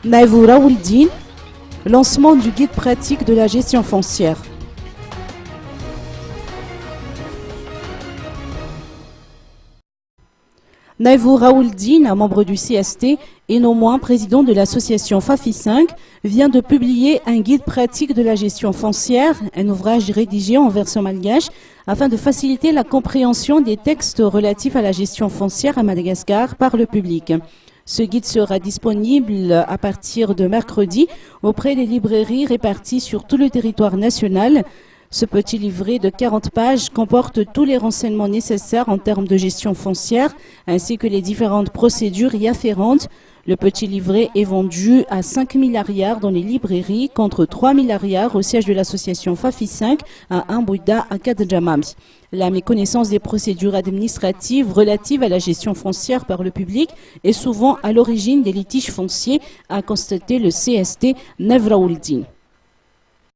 Naïvou Raouldine, lancement du guide pratique de la gestion foncière. Naïvou Raouldine, un membre du CST et non moins président de l'association FAFI 5, vient de publier un guide pratique de la gestion foncière, un ouvrage rédigé en version malgache afin de faciliter la compréhension des textes relatifs à la gestion foncière à Madagascar par le public. Ce guide sera disponible à partir de mercredi auprès des librairies réparties sur tout le territoire national. Ce petit livret de 40 pages comporte tous les renseignements nécessaires en termes de gestion foncière, ainsi que les différentes procédures y afférentes. Le petit livret est vendu à 5 000 arrières dans les librairies, contre 3 000 arrières au siège de l'association FAFI 5 à Mbouida à Kadjamams. La méconnaissance des procédures administratives relatives à la gestion foncière par le public est souvent à l'origine des litiges fonciers, a constaté le CST Naïvou Raouldine.